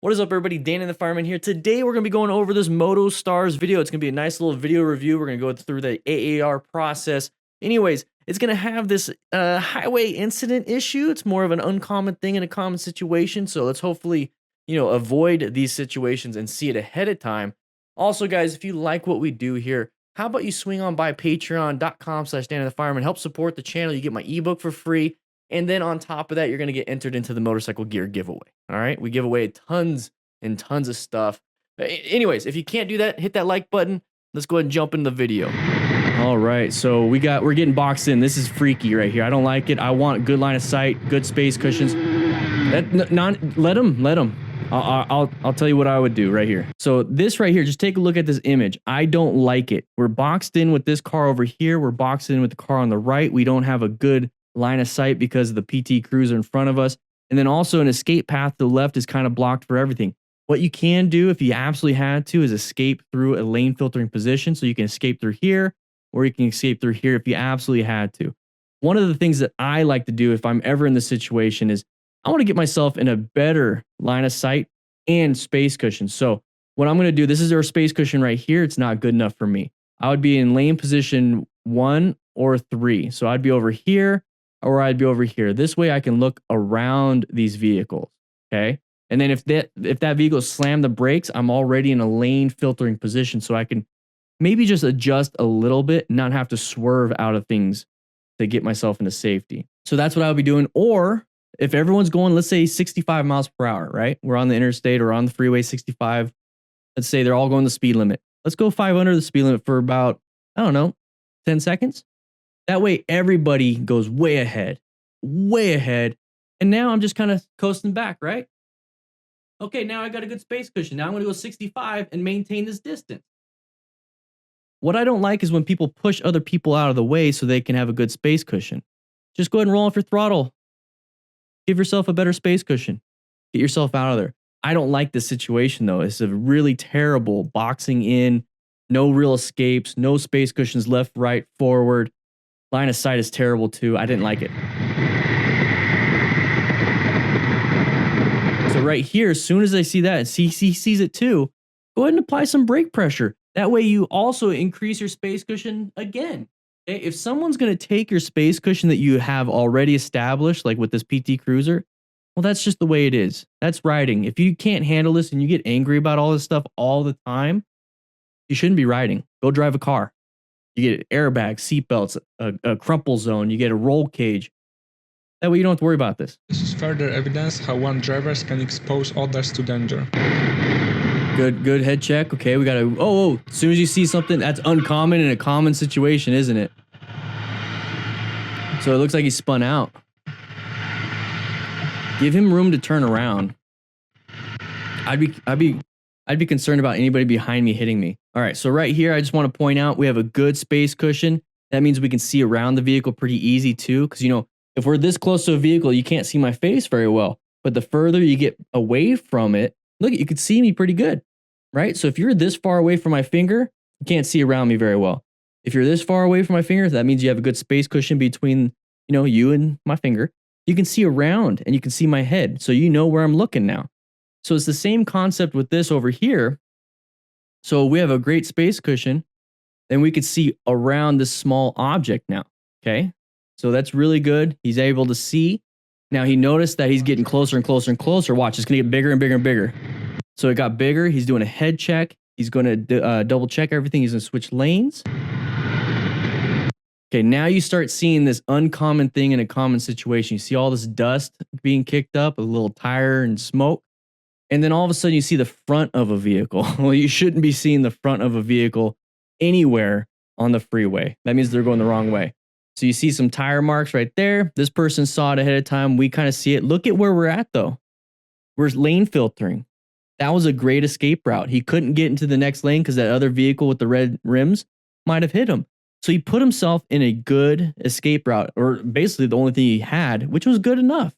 What is up, everybody? DanDanTheFireman here. Today, we're going to be going over this Moto Stars video. It's going to be a nice little video review. We're going to go through the AAR process. Anyways, it's going to have this highway incident issue. It's more of an uncommon thing in a common situation. So let's hopefully, avoid these situations and see it ahead of time. Also, guys, if you like what we do here, how about you swing on by patreon.com/DanDanTheFireman. Help support the channel. You get my ebook for free. And then on top of that, you're going to get entered into the motorcycle gear giveaway. All right. We give away tons and tons of stuff. Anyways, if you can't do that, hit that like button. Let's go ahead and jump into the video. All right. So we're getting boxed in. This is freaky right here. I don't like it. I want good line of sight, good space cushions. Let them. I'll tell you what I would do right here. So this right here, just take a look at this image. I don't like it. We're boxed in with this car over here. We're boxed in with the car on the right. We don't have a good line of sight because of the PT Cruiser in front of us. And then also an escape path to the left is kind of blocked for everything. What you can do if you absolutely had to is escape through a lane filtering position. So you can escape through here, or you can escape through here if you absolutely had to. One of the things that I like to do if I'm ever in this situation is I want to get myself in a better line of sight and space cushion. So what I'm going to do, this is our space cushion right here. It's not good enough for me. I would be in lane position 1 or 3. So I'd be over here, or I'd be over here. This way I can look around these vehicles, okay? And then if that vehicle slammed the brakes, I'm already in a lane filtering position, so I can maybe just adjust a little bit, not have to swerve out of things to get myself into safety. So that's what I would be doing. Or if everyone's going, let's say 65 miles per hour, right? We're on the interstate or on the freeway 65. Let's say they're all going the speed limit. Let's go 500 the speed limit for about, I don't know, 10 seconds. That way, everybody goes way ahead. And now I'm just kind of coasting back, right? Okay, now I got a good space cushion. Now I'm going to go 65 and maintain this distance. What I don't like is when people push other people out of the way so they can have a good space cushion. Just go ahead and roll off your throttle. Give yourself a better space cushion. Get yourself out of there. I don't like this situation, though. It's a really terrible boxing in, no real escapes, no space cushions left, right, forward. Line of sight is terrible too. I didn't like it. So right here, as soon as I see that, and he sees it too, go ahead and apply some brake pressure. That way you also increase your space cushion again. Okay? If someone's going to take your space cushion that you have already established, like with this PT Cruiser, well, that's just the way it is. That's riding. If you can't handle this and you get angry about all this stuff all the time, you shouldn't be riding. Go drive a car. You get airbags, seatbelts, a crumple zone. You get a roll cage. That way you don't have to worry about this. This is further evidence how one drivers can expose others to danger. Good head check. Okay, we got to... Oh, as soon as you see something that's uncommon in a common situation, isn't it? So it looks like he spun out. Give him room to turn around. I'd be concerned about anybody behind me hitting me. All right, so right here, I just want to point out we have a good space cushion. That means we can see around the vehicle pretty easy too, because if we're this close to a vehicle, you can't see my face very well. But the further you get away from it, look, you can see me pretty good, right? So if you're this far away from my finger, you can't see around me very well. If you're this far away from my finger, that means you have a good space cushion between, you and my finger. You can see around and you can see my head, so you know where I'm looking now. So it's the same concept with this over here. So we have a great space cushion, and we could see around this small object now, okay? So that's really good. He's able to see. Now he noticed that he's getting closer and closer and closer. Watch, it's gonna get bigger and bigger and bigger. So it got bigger. He's doing a head check. He's gonna double check everything. He's gonna switch lanes. Okay, now you start seeing this uncommon thing in a common situation. You see all this dust being kicked up, a little tire and smoke. And then all of a sudden you see the front of a vehicle. Well, you shouldn't be seeing the front of a vehicle anywhere on the freeway. That means they're going the wrong way. So you see some tire marks right there. This person saw it ahead of time. We kind of see it. Look at where we're at though. We're lane filtering. That was a great escape route. He couldn't get into the next lane because that other vehicle with the red rims might have hit him. So he put himself in a good escape route, or basically the only thing he had, which was good enough.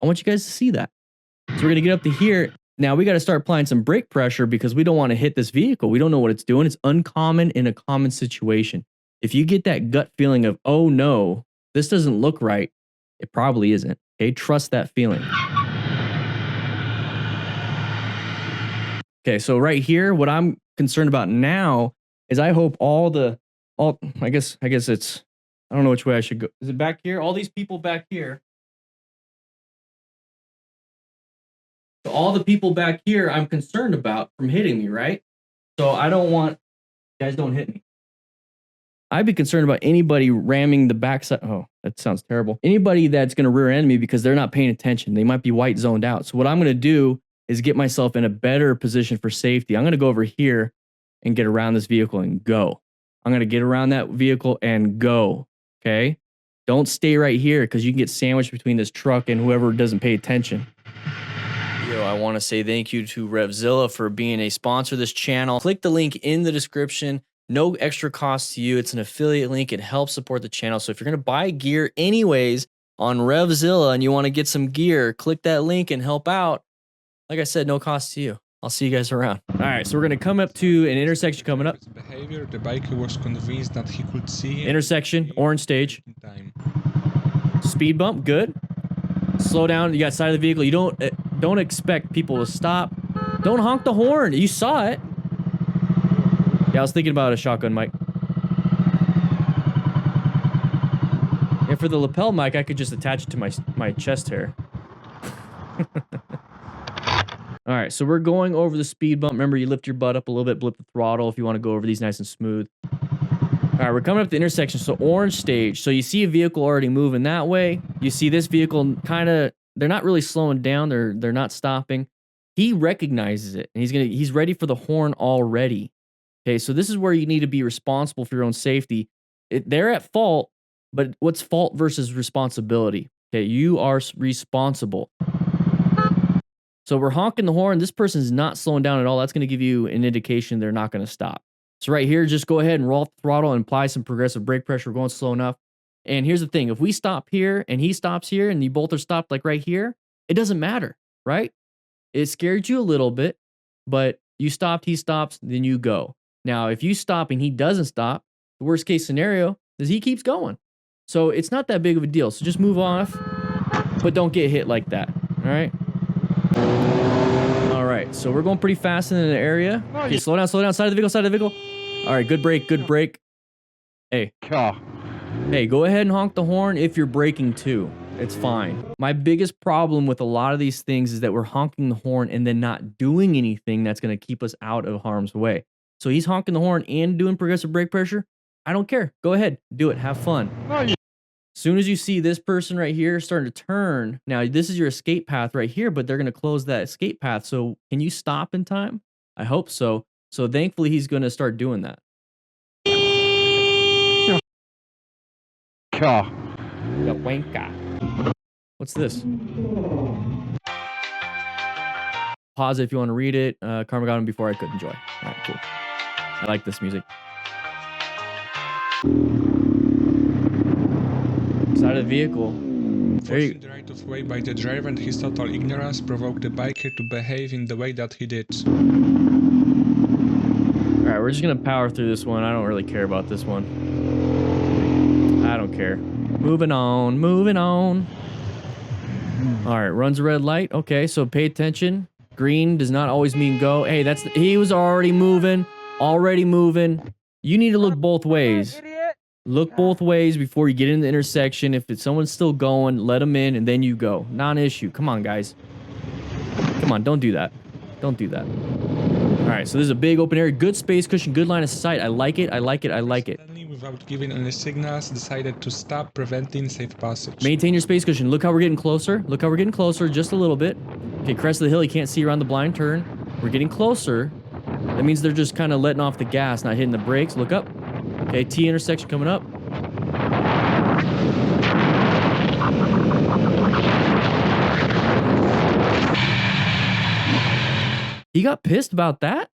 I want you guys to see that. So we're going to get up to here. Now we got to start applying some brake pressure because we don't want to hit this vehicle. We don't know what it's doing. It's uncommon in a common situation. If you get that gut feeling of, oh no, this doesn't look right, it probably isn't. Okay, trust that feeling. Okay, so right here, what I'm concerned about now is I hope I guess it's, I don't know which way I should go. Is it back here? All these people back here. So all the people back here I'm concerned about from hitting me, right? So I don't want, guys don't hit me. I'd be concerned about anybody ramming the backside. Oh, that sounds terrible. Anybody that's going to rear end me because they're not paying attention. They might be white zoned out. So what I'm going to do is get myself in a better position for safety. I'm going to go over here and get around this vehicle and go. I'm going to get around that vehicle and go. Okay. Don't stay right here because you can get sandwiched between this truck and whoever doesn't pay attention. Yo, I want to say thank you to RevZilla for being a sponsor of this channel. Click the link in the description. No extra cost to you. It's an affiliate link. It helps support the channel. So if you're going to buy gear anyways on RevZilla and you want to get some gear, click that link and help out. Like I said, no cost to you. I'll see you guys around. All right, so we're going to come up to an intersection coming up. Behavior, the biker was convinced that he could see intersection, orange stage. in time. Speed bump, good. Slow down. You got side of the vehicle. You don't expect people to stop. Don't honk the horn. You saw it. Yeah, I was thinking about a shotgun mic. And for the lapel mic, I could just attach it to my chest hair. All right, so we're going over the speed bump. Remember, you lift your butt up a little bit, blip the throttle if you want to go over these nice and smooth. All right, we're coming up the intersection, so orange stage. So you see a vehicle already moving that way. You see this vehicle kind of, they're not really slowing down. They're not stopping. He recognizes it, and he's ready for the horn already. Okay, so this is where you need to be responsible for your own safety. They're at fault, but what's fault versus responsibility? Okay, you are responsible. So we're honking the horn. This person's not slowing down at all. That's going to give you an indication they're not going to stop. So right here, just go ahead and roll off the throttle and apply some progressive brake pressure. We're going slow enough. And here's the thing. If we stop here and he stops here and you both are stopped like right here, it doesn't matter, right? It scared you a little bit, but you stopped, he stops, then you go. Now, if you stop and he doesn't stop, the worst case scenario is he keeps going. So it's not that big of a deal. So just move off, but don't get hit like that. All right. All right. So we're going pretty fast in the area. Okay, slow down, side of the vehicle, side of the vehicle. All right. Good brake, good brake. Hey. Hey, go ahead and honk the horn if you're braking too. It's fine. My biggest problem with a lot of these things is that we're honking the horn and then not doing anything that's going to keep us out of harm's way. So he's honking the horn and doing progressive brake pressure. I don't care. Go ahead. Do it. Have fun. As soon as you see this person right here starting to turn, now this is your escape path right here, but they're going to close that escape path. So can you stop in time? I hope so. So thankfully he's going to start doing that. What's this? Pause it if you want to read it. Karma got him before I could enjoy. All right, cool. I like this music. Side of the vehicle. Forcing the right of way by the driver and his total ignorance provoked the biker to behave in the way that he did. Alright, we're just gonna power through this one. I don't really care about this one. I don't care. Moving on, moving on. Alright, runs a red light. Okay, so pay attention. Green does not always mean go. Hey, he was already moving. Already moving. You need to look both ways. Look both ways before you get in the intersection. If someone's still going, let them in and then you go. Non-issue. Come on, guys. Come on, don't do that. Don't do that. All right, so this is a big open area. Good space cushion, good line of sight. I like it. I like it. I like it. Suddenly, without giving any signals, decided to stop, preventing safe passage. Maintain your space cushion. Look how we're getting closer. Look how we're getting closer just a little bit. Okay, crest of the hill. You can't see around the blind turn. We're getting closer. That means they're just kind of letting off the gas, not hitting the brakes. Look up. Okay, T intersection coming up. He got pissed about that?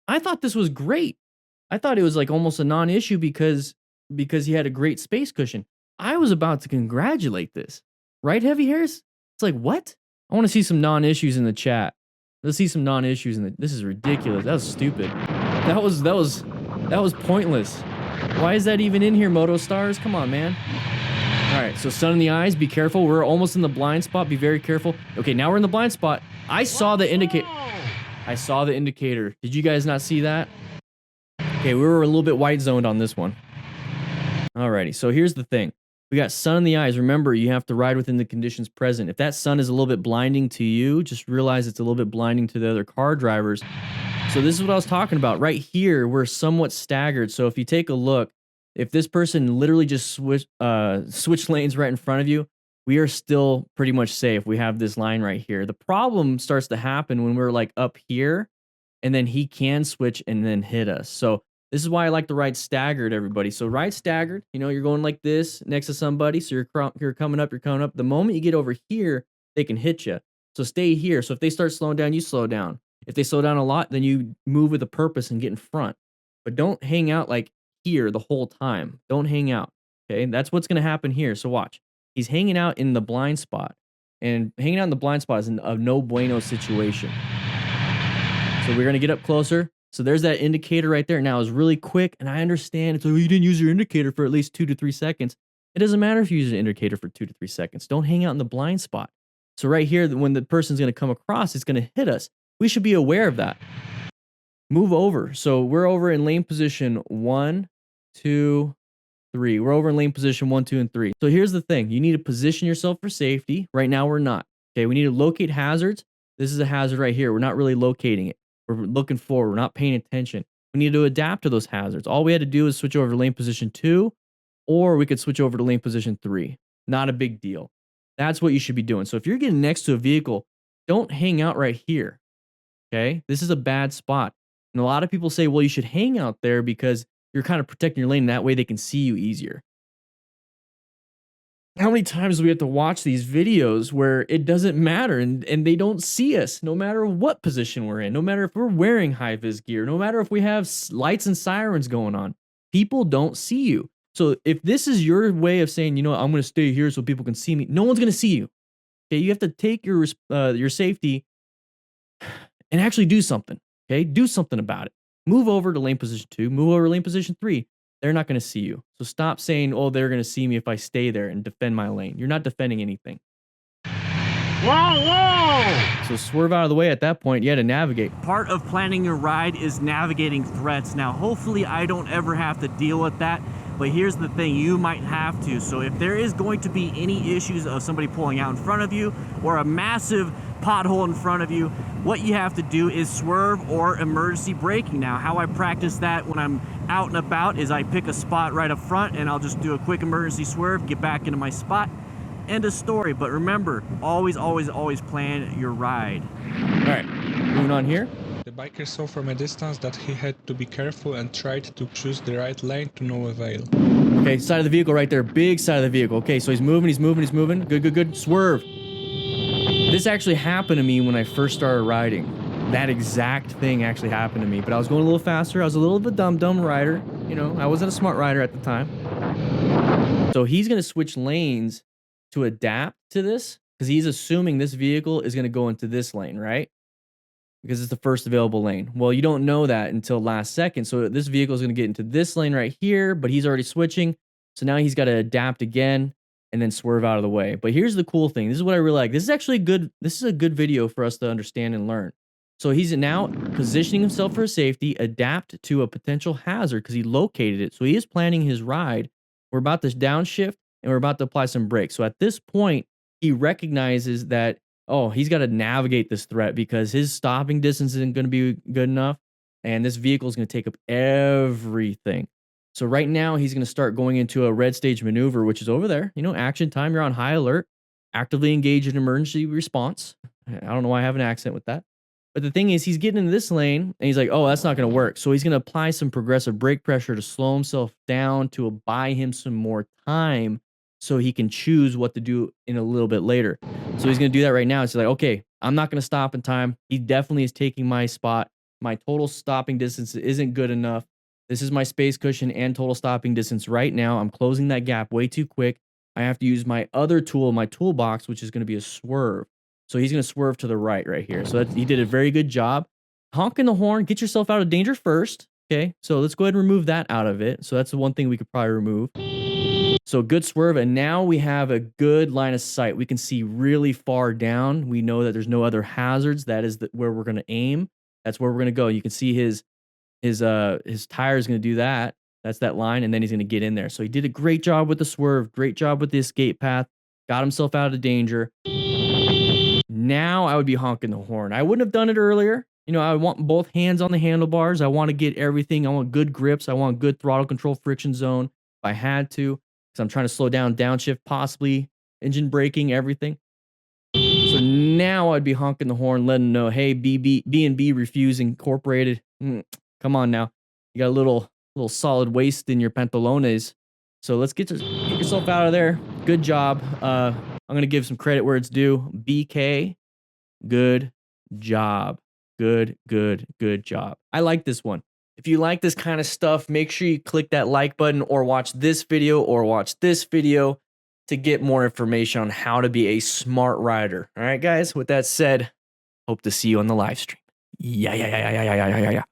I thought this was great. I thought it was like almost a non-issue because he had a great space cushion. I was about to congratulate this. Right, Heavy Hairs? It's like, what? I want to see some non-issues in the chat. Let's see some non-issues in the... This is ridiculous. That was stupid. That was pointless. Why is that even in here, Moto Stars? Come on, man. All right, so sun in the eyes. Be careful. We're almost in the blind spot. Be very careful. Okay, now we're in the blind spot. I saw the indicator. I saw the indicator. Did you guys not see that? Okay, we were a little bit white zoned on this one. Alrighty, so here's the thing. We got sun in the eyes. Remember, you have to ride within the conditions present. If that sun is a little bit blinding to you, just realize it's a little bit blinding to the other car drivers. So this is what I was talking about. Right here, we're somewhat staggered. So if you take a look, if this person literally just switch lanes right in front of you, we are still pretty much safe. We have this line right here. The problem starts to happen when we're like up here, and then he can switch and then hit us. So this is why I like to ride staggered, everybody. So ride staggered. You know, you're going like this next to somebody. So you're coming up, you're coming up. The moment you get over here, they can hit you. So stay here. So if they start slowing down, you slow down. If they slow down a lot, then you move with a purpose and get in front. But don't hang out like here the whole time. Don't hang out. Okay, that's what's going to happen here. So watch. He's hanging out in the blind spot. And hanging out in the blind spot is a no bueno situation. So we're going to get up closer. So there's that indicator right there. Now it's really quick, and I understand it's like, well, you didn't use your indicator for at least 2 to 3 seconds. It doesn't matter if you use an indicator for 2 to 3 seconds. Don't hang out in the blind spot. So right here, when the person's going to come across, it's going to hit us. We should be aware of that. Move over. So we're over in lane position 1, 2, 3. We're over in lane position 1, 2, and 3. So here's the thing. You need to position yourself for safety. Right now, we're not. Okay, we need to locate hazards. This is a hazard right here. We're not really locating it. We're looking forward. We're not paying attention. We need to adapt to those hazards. All we had to do is switch over to lane position 2, or we could switch over to lane position 3. Not a big deal. That's what you should be doing. So if you're getting next to a vehicle, don't hang out right here. Okay? This is a bad spot. And a lot of people say, well, you should hang out there because you're kind of protecting your lane. That way they can see you easier. How many times do we have to watch these videos where it doesn't matter and they don't see us no matter what position we're in, no matter if we're wearing high-vis gear, no matter if we have lights and sirens going on. People don't see you. So if this is your way of saying, you know, I'm going to stay here so people can see me, no one's going to see you. Okay, you have to take your safety and actually do something. Okay, do something about it. Move over to lane position 2, move over to lane position 3. They're not going to see you. So stop saying, oh, they're going to see me if I stay there and defend my lane. You're not defending anything. Whoa! So swerve out of the way at that point. You had to navigate. Part of planning your ride is navigating threats. Now, hopefully I don't ever have to deal with that. But here's the thing, you might have to. So if there is going to be any issues of somebody pulling out in front of you or a massive pothole in front of you, what you have to do is swerve or emergency braking. Now, how I practice that when I'm out and about is I pick a spot right up front and I'll just do a quick emergency swerve, get back into my spot. End of story. But remember, always, always, always plan your ride. All right, moving on here. The biker saw from a distance that he had to be careful and tried to choose the right lane to no avail. Okay, side of the vehicle right there. Big side of the vehicle. Okay, so he's moving, he's moving, he's moving. Good, good, good. Swerve. This actually happened to me when I first started riding. That exact thing actually happened to me. But I was going a little faster. I was a little bit dumb rider. You know, I wasn't a smart rider at the time. So he's going to switch lanes to adapt to this because he's assuming this vehicle is going to go into this lane, right? Because it's the first available lane. Well, you don't know that until last second. So this vehicle is going to get into this lane right here, but he's already switching. So now he's got to adapt again and then swerve out of the way. But here's the cool thing. This is what I really like. This is actually good. This is a good video for us to understand and learn. So he's now positioning himself for safety, adapt to a potential hazard because he located it. So he is planning his ride. We're about to downshift and we're about to apply some brakes. So at this point, he recognizes that, oh, he's got to navigate this threat because his stopping distance isn't going to be good enough. And this vehicle is going to take up everything. So right now he's going to start going into a red stage maneuver, which is over there. You know, action time, you're on high alert, actively engage in emergency response. I don't know why I have an accent with that. But the thing is, he's getting into this lane and he's like, oh, that's not going to work. So he's going to apply some progressive brake pressure to slow himself down to buy him some more time so he can choose what to do in a little bit later. So he's going to do that right now. It's like, okay, I'm not going to stop in time. He definitely is taking my spot. My total stopping distance isn't good enough. This is my space cushion and total stopping distance right now. I'm closing that gap way too quick. I have to use my other tool in my toolbox, which is going to be a swerve. So he's going to swerve to the right here. So he did a very good job. Honking the horn, get yourself out of danger first. Okay, so let's go ahead and remove that out of it. So that's the one thing we could probably remove. So good swerve, and now we have a good line of sight. We can see really far down. We know that there's no other hazards. That is where we're going to aim. That's where we're gonna go. You can see his tire is gonna do that. That's that line, and then he's gonna get in there. So he did a great job with the swerve, great job with the escape path, got himself out of danger. Now I would be honking the horn. I wouldn't have done it earlier. You know, I want both hands on the handlebars. I want to get everything. I want good grips. I want good throttle control, friction zone if I had to, because I'm trying to slow down, downshift, possibly engine braking, everything. So now I'd be honking the horn, letting them know, hey, B&B Refuse Incorporated. Come on now. You got a little solid waste in your pantalones. So let's get yourself out of there. Good job. I'm going to give some credit where it's due. BK, good job. Good job. I like this one. If you like this kind of stuff, make sure you click that like button or watch this video to get more information on how to be a smart rider. All right, guys, with that said, hope to see you on the live stream. Yeah.